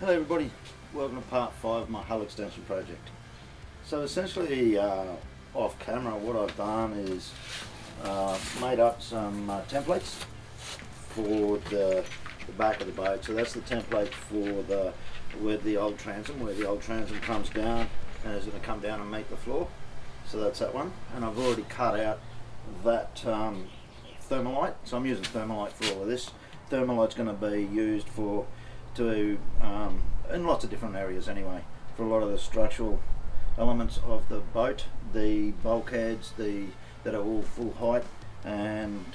Hello everybody, welcome to part 5 of my hull extension project. So essentially off camera what I've done is made up some templates for the back of the boat. So that's the template for where the old transom comes down and is going to come down and meet the floor. So that's that one, and I've already cut out that Thermolite. So I'm using Thermolite for all of this. Thermolite's going to be used in lots of different areas anyway, for a lot of the structural elements of the boat, the bulkheads that are all full height, and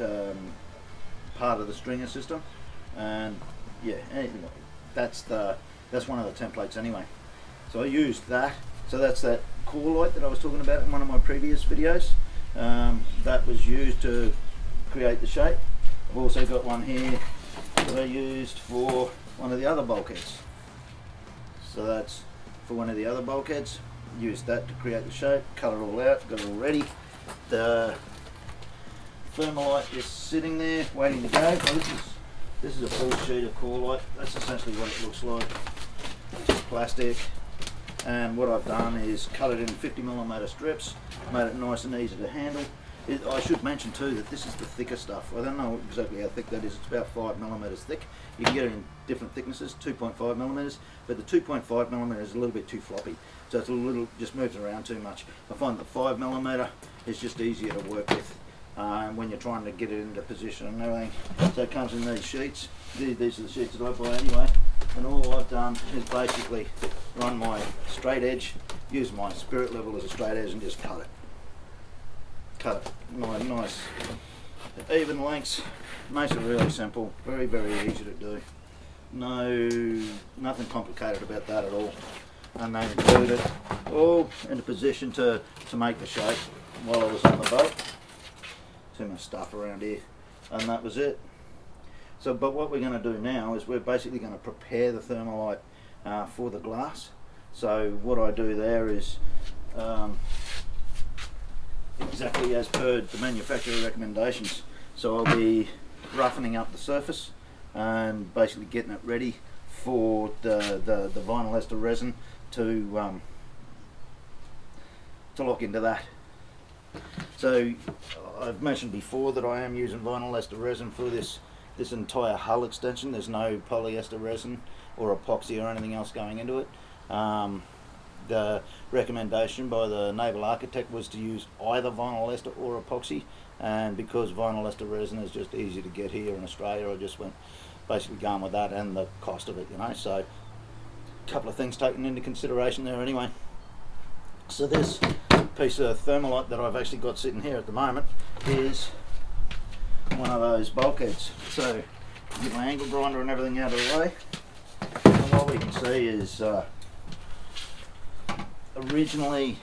part of the stringer system. And yeah, anyway, that's one of the templates anyway. So I used that. So that's that core light that I was talking about in one of my previous videos. That was used to create the shape. I've also got one here that I used for one of the other bulkheads. So that's for one of the other bulkheads. Used that to create the shape, cut it all out, got it all ready. The Thermolite is sitting there waiting to go. Oh, this is a full sheet of core light. That's essentially what it looks like. It's plastic. And what I've done is cut it in 50mm strips, made it nice and easy to handle. I should mention too that this is the thicker stuff. I don't know exactly how thick that is. It's about 5mm thick. You can get it in different thicknesses, 2.5mm, but the 2.5mm is a little bit too floppy, so it's just moves around too much. I find the 5mm is just easier to work with when you're trying to get it into position and everything. So it comes in these sheets. These are the sheets that I buy anyway, and all I've done is basically run my straight edge, use my spirit level as a straight edge, and just cut it. Nice even lengths. Makes it really simple, very easy to do. Nothing complicated about that at all. And then glued it all into position to make the shape while I was on the boat. Too much stuff around here, and that was it. So but what we're going to do now is we're basically going to prepare the Thermolite for the glass. So what I do there is exactly as per the manufacturer recommendations. So I'll be roughening up the surface and basically getting it ready for the vinyl ester resin to lock into that. So I've mentioned before that I am using vinyl ester resin for this entire hull extension. There's no polyester resin or epoxy or anything else going into it. The recommendation by the naval architect was to use either vinyl ester or epoxy, and because vinyl ester resin is just easy to get here in Australia, I just went basically going with that and the cost of it, you know. So a couple of things taken into consideration there anyway. So this piece of Thermolite that I've actually got sitting here at the moment is one of those bulkheads. So get my angle grinder and everything out of the way, and what we can see is originally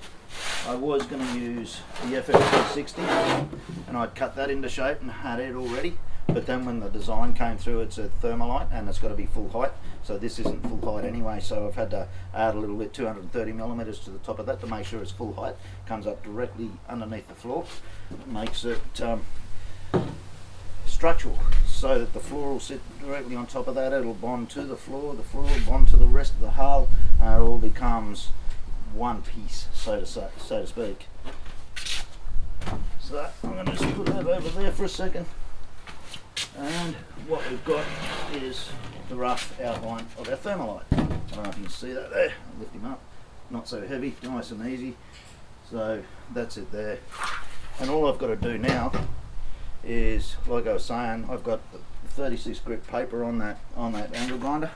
I was going to use the FF360 and I'd cut that into shape and had it all ready, but then when the design came through it said Thermolite and it's got to be full height, so this isn't full height anyway, so I've had to add a little bit, 230mm to the top of that to make sure it's full height. Comes up directly underneath the floor, makes it structural so that the floor will sit directly on top of that. It'll bond to the floor will bond to the rest of the hull, and it all becomes one piece, so to speak. So I'm going to just put that over there for a second, and what we've got is the rough outline of our Thermolite. I don't know if you can see that there. I'll lift him up, not so heavy, nice and easy. So that's it there, and all I've got to do now is, like I was saying, I've got the 36 grit paper on that angle grinder,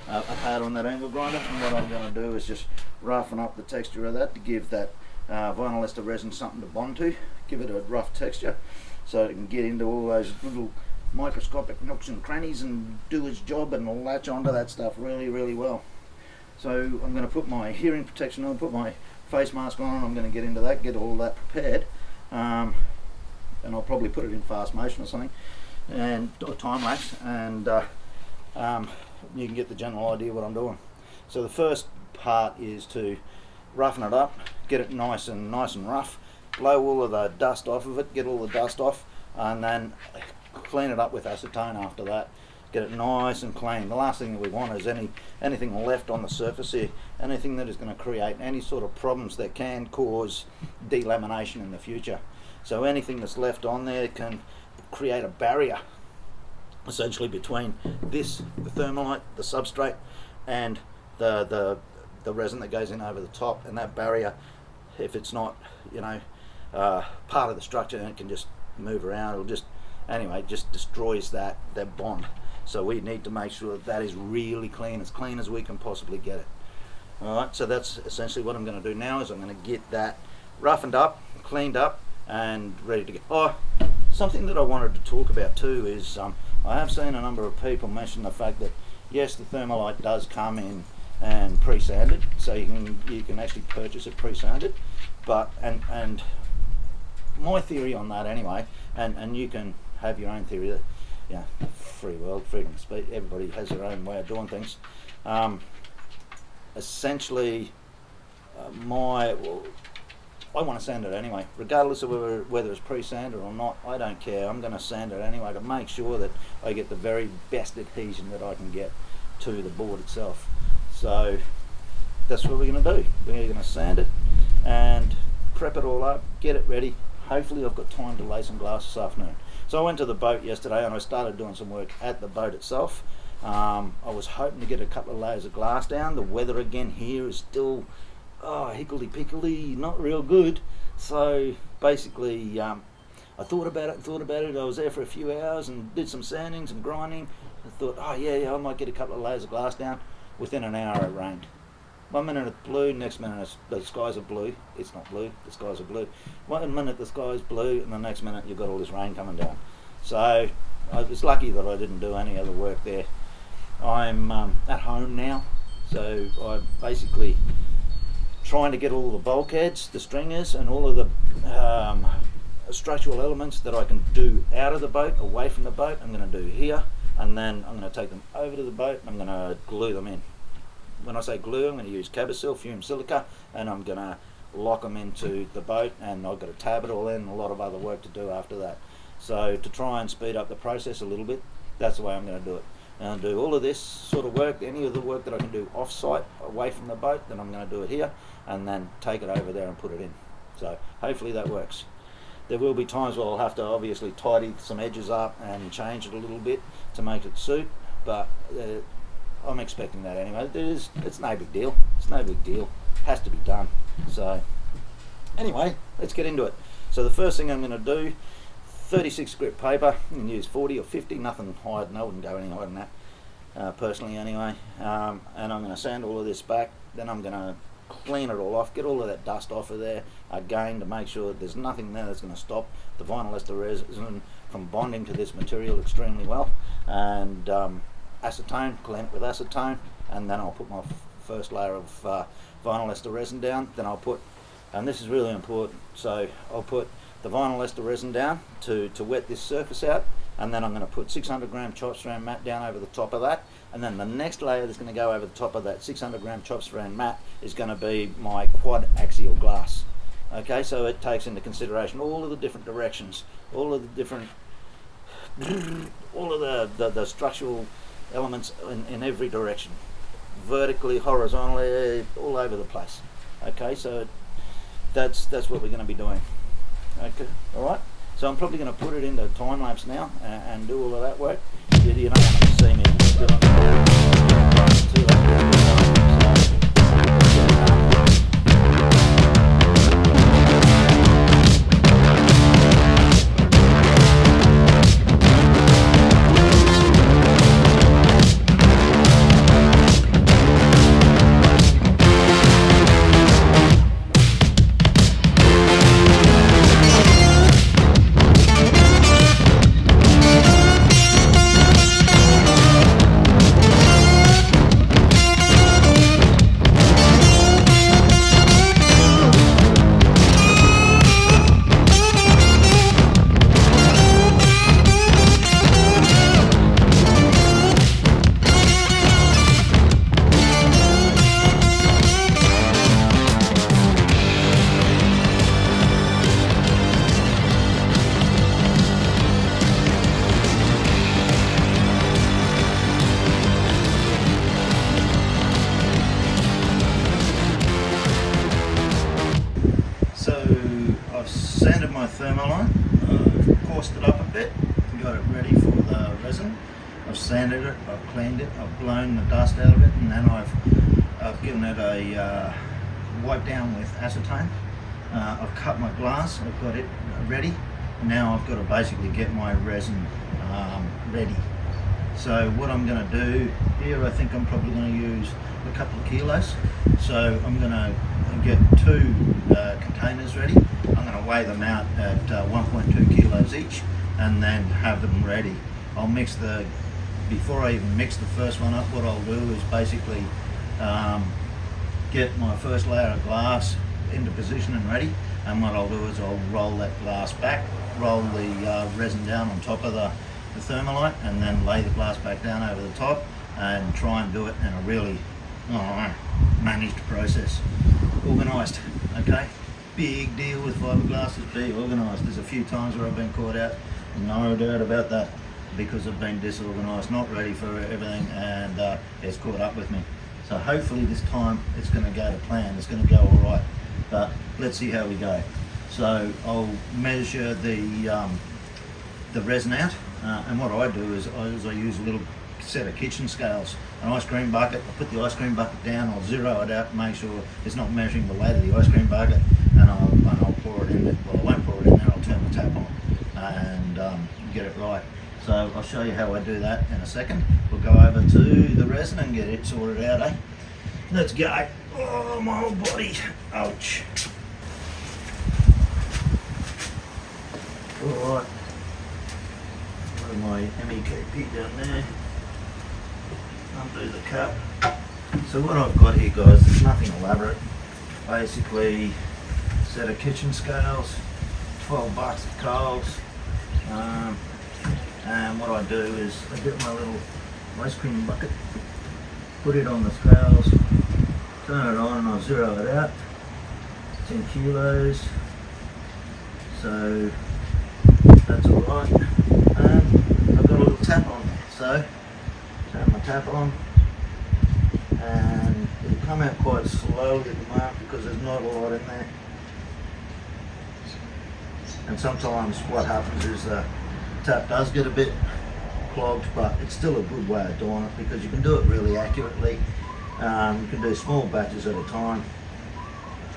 a pad on that angle grinder, and what I'm going to do is just roughen up the texture of that to give that vinyl ester resin something to bond to, give it a rough texture so it can get into all those little microscopic nooks and crannies and do its job and latch onto that stuff really well. So I'm going to put my hearing protection on, put my face mask on, and I'm going to get into that, get all that prepared, and I'll probably put it in fast motion or something, or time lapse, and you can get the general idea what I'm doing. So the first part is to roughen it up, get it nice and rough, blow all of the dust off of it, get all the dust off, and then clean it up with acetone after that. get it nice and clean. The last thing that we want is anything left on the surface here, anything that is going to create any sort of problems that can cause delamination in the future. So anything that's left on there can create a barrier essentially between the Thermolite, the substrate, and the resin that goes in over the top. And that barrier, if it's not part of the structure, and it can just move around, it'll just destroys that bond. So we need to make sure that is really clean as we can possibly get it. Alright, so that's essentially what I'm going to do now, is I'm going to get that roughened up, cleaned up, and ready to go. Something that I wanted to talk about too is I have seen a number of people mention the fact that yes, the Thermolite does come in and pre-sanded, so you can actually purchase it pre-sanded, but and my theory on that anyway, and you can have your own theory, that free world, freedom of speech, everybody has their own way of doing things. Essentially, I want to sand it anyway, regardless of whether it's pre-sanded or not. I don't care. I'm going to sand it anyway to make sure that I get the very best adhesion that I can get to the board itself. So that's what we're going to do. We're going to sand it and prep it all up, get it ready. Hopefully I've got time to lay some glass this afternoon. So I went to the boat yesterday and I started doing some work at the boat itself. I was hoping to get a couple of layers of glass down. The weather again here is still hickledy-pickledy, not real good. So basically I thought about it. I was there for a few hours and did some sanding, some grinding. I thought, I might get a couple of layers of glass down. Within an hour it rained. 1 minute it's blue, next minute the skies are blue. It's not blue, the skies are blue. 1 minute the sky's blue, and the next minute you've got all this rain coming down. So I was lucky that I didn't do any other work there. I'm at home now, so I'm basically trying to get all the bulkheads, the stringers, and all of the structural elements that I can do out of the boat, away from the boat, I'm going to do here, and then I'm going to take them over to the boat and I'm going to glue them in. When I say glue, I'm going to use Cabasil, fume silica, and I'm going to lock them into the boat, and I've got to tab it all in, and a lot of other work to do after that. So to try and speed up the process a little bit, that's the way I'm going to do it. And I'll do all of this sort of work, any of the work that I can do off-site, away from the boat, then I'm going to do it here, and then take it over there and put it in. So hopefully that works. There will be times where I'll have to obviously tidy some edges up and change it a little bit to make it suit, but I'm expecting that anyway. It's no big deal. It's no big deal. It has to be done. So anyway, let's get into it. So the first thing I'm going to do, 36 grit paper. You can use 40 or 50, nothing higher than I wouldn't go any higher than that, personally anyway. And I'm going to sand all of this back. Then I'm going to clean it all off, get all of that dust off of there again to make sure that there's nothing there that's going to stop the vinyl ester resin from bonding to this material extremely well. And acetone, clean it with acetone, and then I'll put my first layer of vinyl ester resin down. Then I'll put, and this is really important, so I'll put the vinyl ester resin down to wet this surface out, and then I'm going to put 600 gram chop strand mat down over the top of that, and then the next layer that's going to go over the top of that 600 gram chop strand mat is going to be my quadaxial glass. Okay, so it takes into consideration all of the different directions, all of the different, all of the structural elements in every direction, vertically, horizontally, all over the place. Okay, so that's what we're going to be doing. Okay, all right. So I'm probably going to put it into time lapse now and do all of that work. You don't want to see me doing I've sanded my Thermolite, coarsed it up a bit, got it ready for the resin. I've sanded it, I've cleaned it, I've blown the dust out of it, and then I've given it a wipe down with acetone. I've cut my glass, I've got it ready. Now I've got to basically get my resin ready. So what I'm going to do here, I think I'm probably going to use a couple of kilos. So I'm going to get 2 containers ready. I'm going to weigh them out at 1.2 kilos each and then have them ready. I'll mix before I even mix the first one up, what I'll do is basically get my first layer of glass into position and ready, and what I'll do is I'll roll that glass back, roll the resin down on top of the Thermolite, and then lay the glass back down over the top and try and do it in a really managed process. Organised, okay? Big deal with fiberglass is be organised. There's a few times where I've been caught out, no doubt about that, because I've been disorganised, not ready for everything, and it's caught up with me. So hopefully this time it's going to go to plan, it's going to go all right, but let's see how we go. So I'll measure the resin out, and what I do is I use a little set of kitchen scales, an ice cream bucket. I put the ice cream bucket down, I'll zero it out, make sure it's not measuring the weight of the ice cream bucket, and I'll pour it in there. Well, I won't pour it in there, I'll turn the tap on and get it right. So I'll show you how I do that in a second. We'll go over to the resin and get it sorted out, eh? Let's go. Oh, my whole body. Ouch. Alright. Put my MEKP down there. Undo the cap. So what I've got here, guys, there's nothing elaborate. Basically, set of kitchen scales, 12 bucks of coals. And what I do is I get my little ice cream bucket, put it on the scales, turn it on, and I'll zero it out. 10 kilos, so that's alright. And I've got a little tap on there, so turn my tap on, and it'll come out quite slowly at the moment because there's not a lot in there. And sometimes what happens is the tap does get a bit clogged, but it's still a good way of doing it because you can do it really accurately. You can do small batches at a time.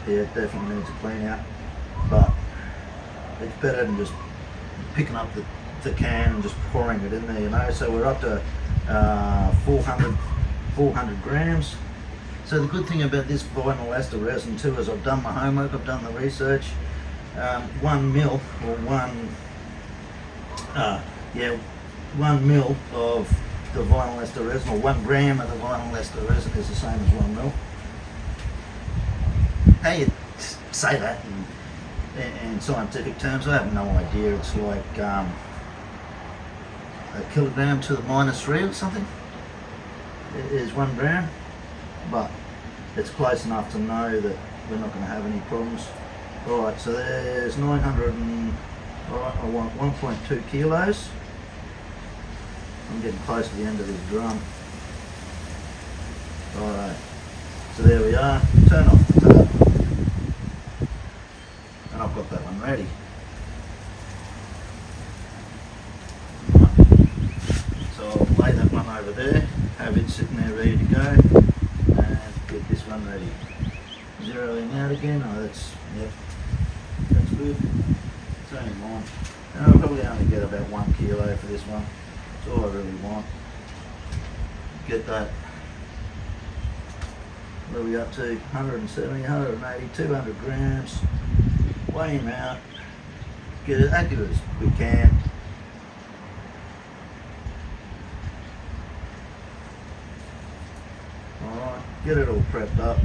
Yeah, it definitely needs a clean out, but it's better than just picking up the can and just pouring it in there, you know. So we're up to 400 grams. So the good thing about this vinyl ester resin too is I've done my homework, I've done the research. 1 mil or 1 mil of the vinyl ester resin, or 1 gram of the vinyl ester resin is the same as 1 mil. How you say that in scientific terms, I have no idea. It's like a kilogram to the -3 or something. It is 1 gram, but it's close enough to know that we're not going to have any problems. Alright, so there's 900 and, alright, I want 1.2 kilos. I'm getting close to the end of this drum. Alright, so there we are. Turn off the tap. And I've got that one ready. So I'll lay that one over there, have it sitting there ready to go, and get this one ready. Zeroing out again. Oh, that's, yep, that's good. It's only mine. And I'll probably only get about 1 kilo for this one. That's all I really want. Get that. What are we up to? 170, 180, 200 grams. Weigh him out. Get it accurate as we can. Alright, get it all prepped up.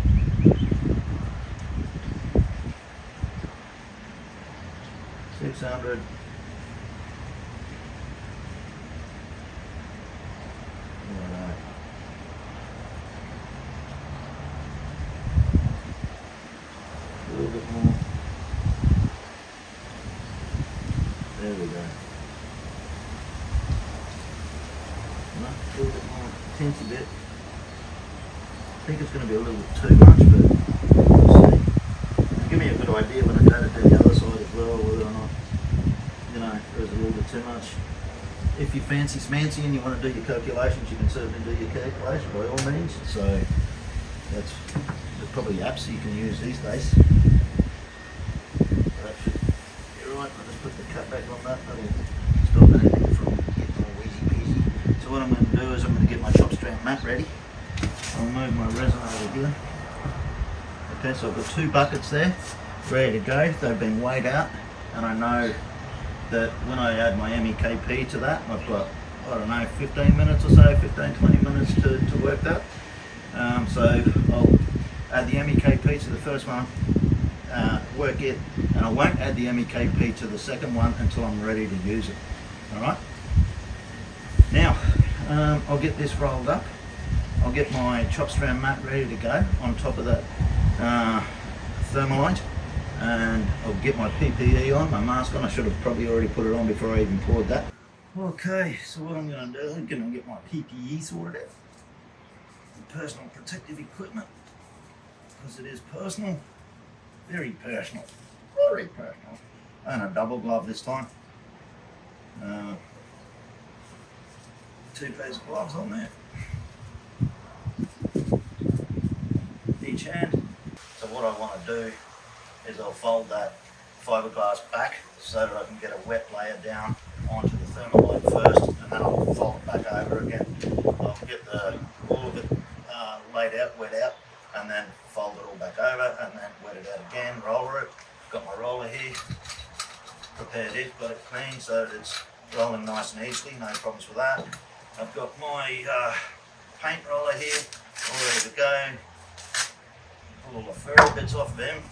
600. Alright. A little bit more. There we go. No, a little bit more. Tense a bit. I think it's going to be a little bit too much, but we'll see. Give me a good idea when I go to do the other side as well. if you're fancy smancy and you want to do your calculations, you can certainly do your calculation by all means. So there's probably apps you can use these days. That should be right. I'll just put the cut back on that. That'll stop anything from getting all wheezy peasy. So what I'm going to do is I'm going to get my chop strand mat ready. I'll move my resin over here. Okay, so I've got 2 buckets there, ready to go. They've been weighed out, and I know that when I add my MEKP to that, I've got, I don't know, 15 minutes or so, 15-20 minutes to work that. So I'll add the MEKP to the first one, work it, and I won't add the MEKP to the second one until I'm ready to use it. Alright? Now, I'll get this rolled up. I'll get my chop strand mat ready to go on top of that Thermolite, and I'll get my PPE on, my mask on. I should have probably already put it on before I even poured that. Okay, so what I'm going to do, I'm going to get my PPE sorted out. Personal protective equipment, because it is personal, very personal, very personal. And a double glove this time. 2 pairs of gloves on there. Each hand. So what I want to do is I'll fold that fiberglass back so that I can get a wet layer down onto the Thermolite first, and then I'll fold it back over again. I'll get all of it laid out, wet out, and then fold it all back over, and then wet it out again, roller it. Got my roller here, prepared it, got it clean so that it's rolling nice and easily, no problems with that. I've got my paint roller here, all ready to go. Pull all the furry bits off of him.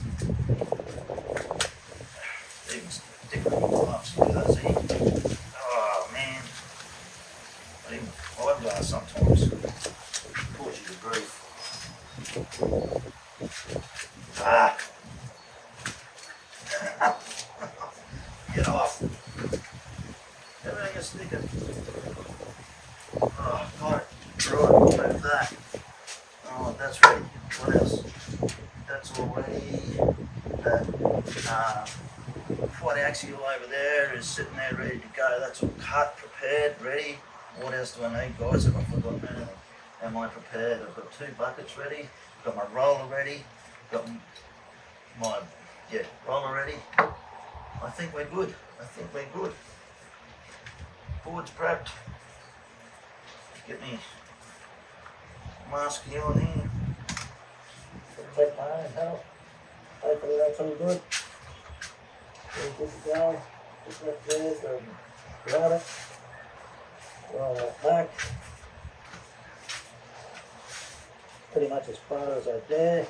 Even stick with my gloves to do that, see? Oh man. Not even fiberglass sometimes. Cause you to grief. Ah. Get off. Everything is sticking. Oh, got it. Right, move that. Oh, that's ready. What else? That's all ready. That quadaxial over there is sitting there ready to go. That's all cut, prepared, ready. What else do I need, guys? Have I forgotten anything? Am I prepared? I've got 2 buckets ready. Got my roller ready. Got my roller ready. I think we're good. I think we're good. Board's prepped. Get me mask here on here. Protect my own health. Hopefully that's all good. All good to go. Just left there, so grab it. Roll that back. Pretty much as far as I dare.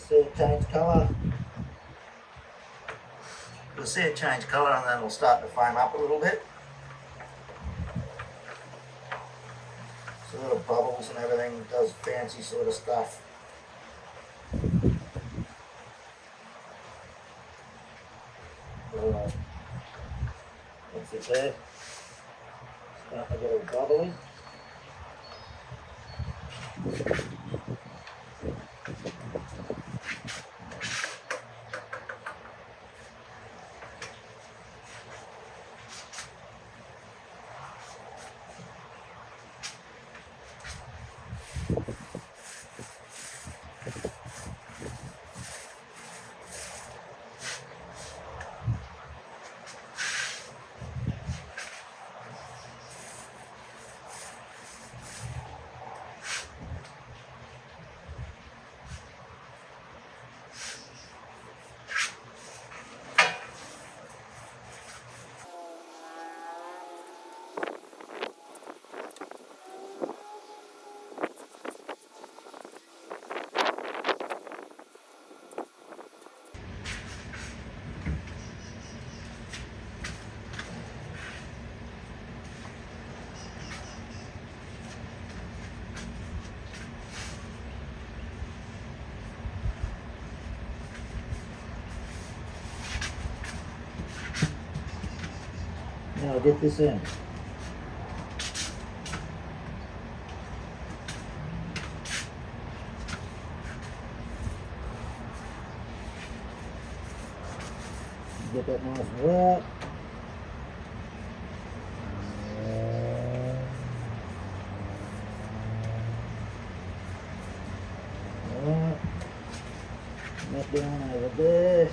See it change colour. You'll see it change colour, and then it'll start to foam up a little bit. So little bubbles and everything, it does fancy sort of stuff. Alright, that's it there. Starting to get all bubbly. get this in. Get that nice and wet. Alright. That down over there.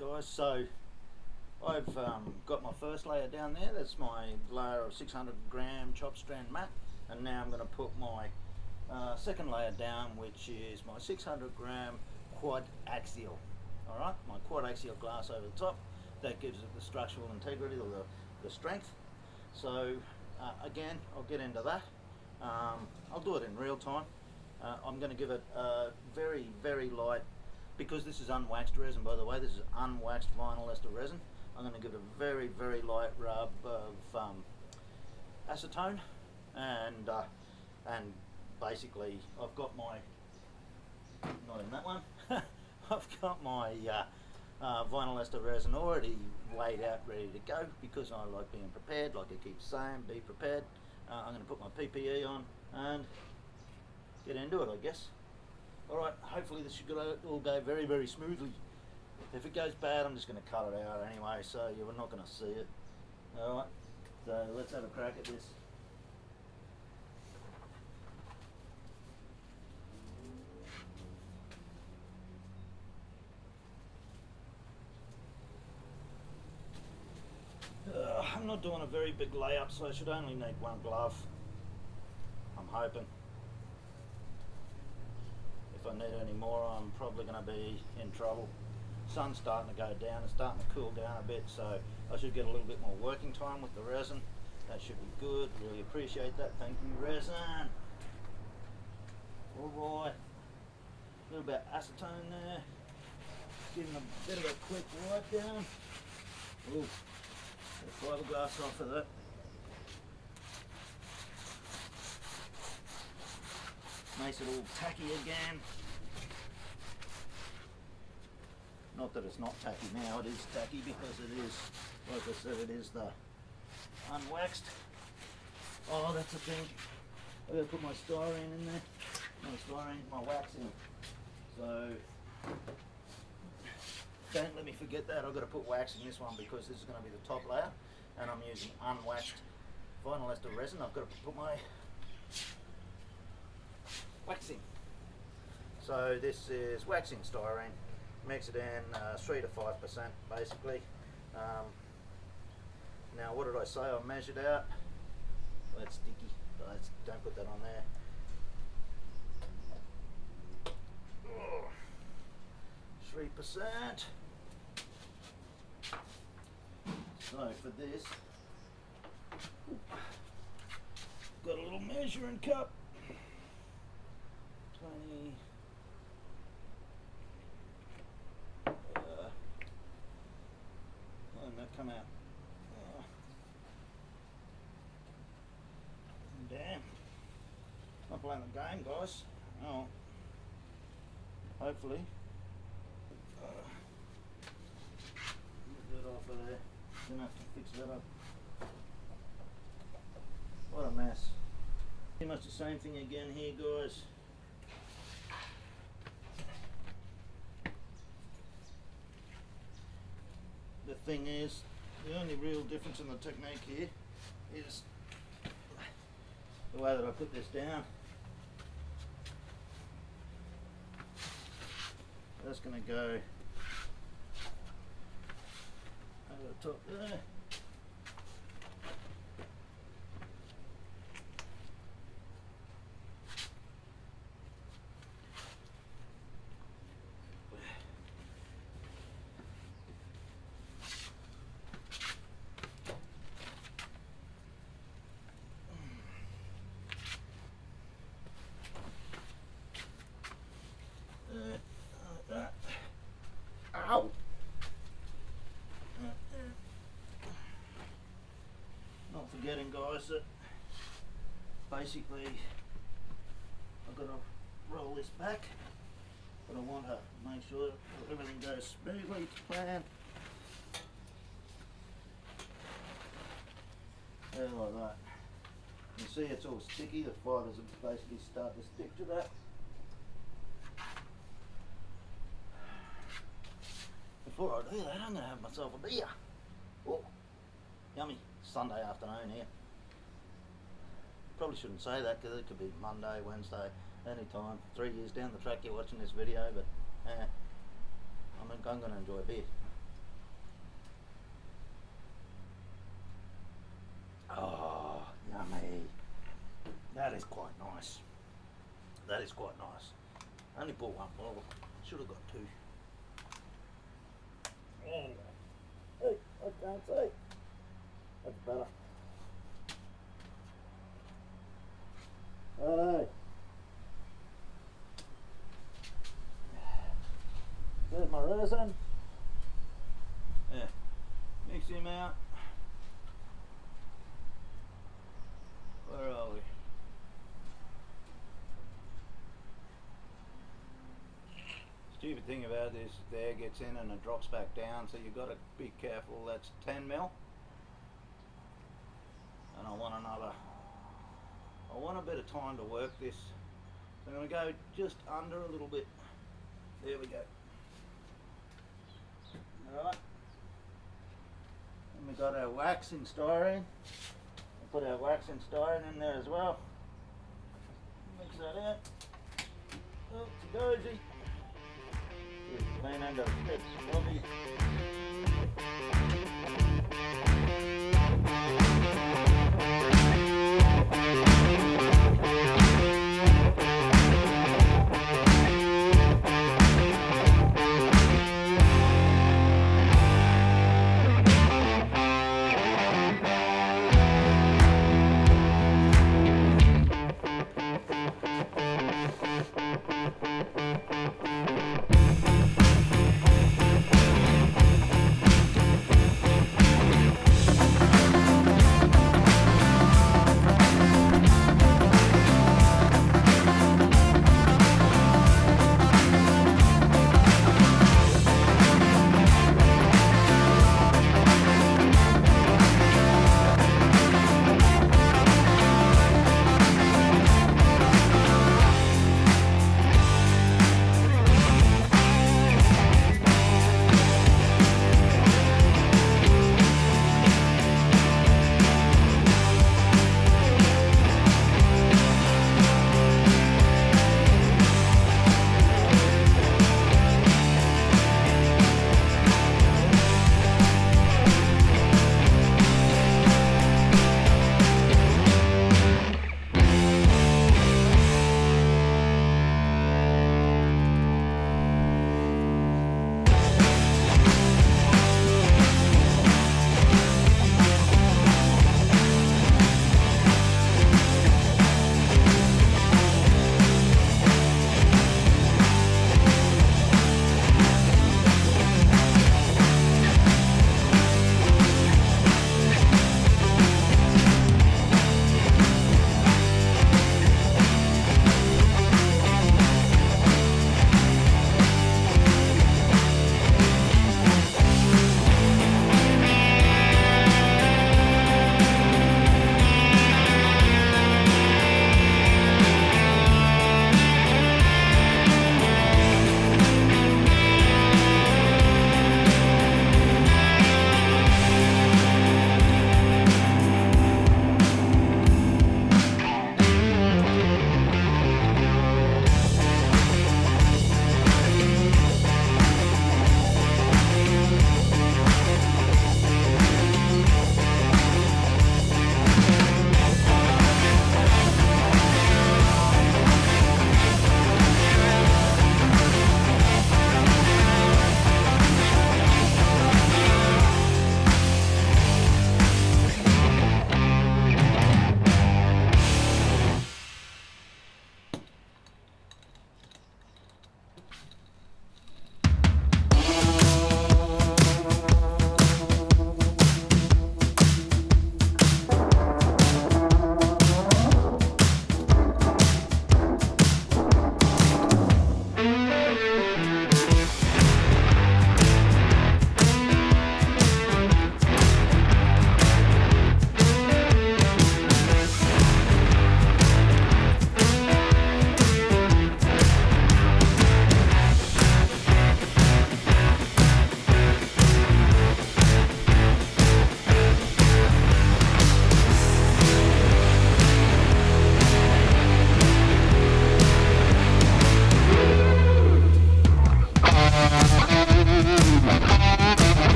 guys, so I've got my first layer down there. That's my layer of 600 gram chop strand mat, and now I'm going to put my second layer down, which is my 600 gram quadaxial. Alright, my quadaxial glass over the top. That gives it the structural integrity, or the strength. So again, I'll get into that. I'll do it in real time. I'm going to give it a very, very light, because this is unwaxed resin, by the way. This is unwaxed vinyl ester resin. I'm going to give it a very, very light rub of acetone, and basically I've got my, not in that one, I've got my vinyl ester resin already weighed out, ready to go, because I like being prepared. Like I keep saying, be prepared. I'm going to put my PPE on and get into it, I guess. Alright, hopefully this should all go very, very smoothly. If it goes bad, I'm just going to cut it out anyway, so you're not going to see it. Alright, so let's have a crack at this. I'm not doing a very big layup, so I should only need one glove. I'm hoping. If I need any more, I'm probably going to be in trouble. Sun's starting to go down, it's starting to cool down a bit, so I should get a little bit more working time with the resin. That should be good. Really appreciate that. Thank you, resin. Alright, a little bit of acetone there, giving a bit of a quick wipe down. Ooh, the fiberglass off of that. Makes it all tacky again. Not that it's not tacky now, it is tacky because it is, like I said, it is the unwaxed. Oh, that's the thing. I've got to put my styrene in there. My waxing. So, don't let me forget that. I've got to put wax in this one because this is going to be the top layer, and I'm using unwaxed vinyl ester resin. I've got to put my waxing. So this is waxing styrene. Mix it in 3 to 5% basically. Now what did I say I measured out? Well, that's sticky, but don't put that on there. Oh, 3%. So for this, got a little measuring cup. 20. Oh, and that come out. Oh. Damn. Not playing the game, guys. Oh. Hopefully. Get that off of there. Gonna have to fix that up. What a mess. Pretty much the same thing again here, guys. The thing is, the only real difference in the technique here is the way that I put this down. That's going to go over the top there. Like that. Ow! Not forgetting, guys, that basically I've got to roll this back, but I want to make sure that everything goes smoothly to plan. There, like that. You see it's all sticky, the fibres have basically started to stick to that. Before I do that, I'm going to have myself a beer. Oh, yummy. Sunday afternoon here. Probably shouldn't say that because it could be Monday, Wednesday, anytime. 3 years down the track you're watching this video, but I'm going to enjoy a beer. Oh, yummy. That is quite nice. That is quite nice. Only bought one bottle. Should have got two. Oh, hey, I can't see. That's better. Righto. There's my resin. Yeah. Mix him out. Where are we? Stupid thing about this, the air gets in and it drops back down, so you've got to be careful. That's 10 mil. And I want a bit of time to work this. So I'm going to go just under a little bit. There we go. Alright. And we've got our wax in styrene. We'll put our wax in styrene in there as well. Mix that out. Oopsie-dozy. Clean under steps, Bobby.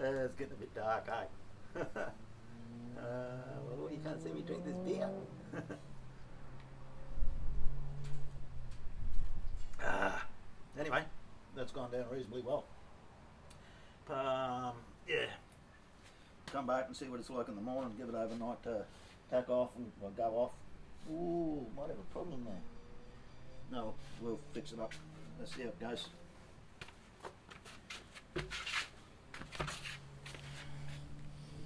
It's getting a bit dark, eh? Well, you can't see me drink this beer. Anyway, that's gone down reasonably well. Yeah, come back and see what it's like in the morning. Give it overnight to tack off and go off. Ooh, might have a problem there. No, we'll fix it up. Let's see how it goes.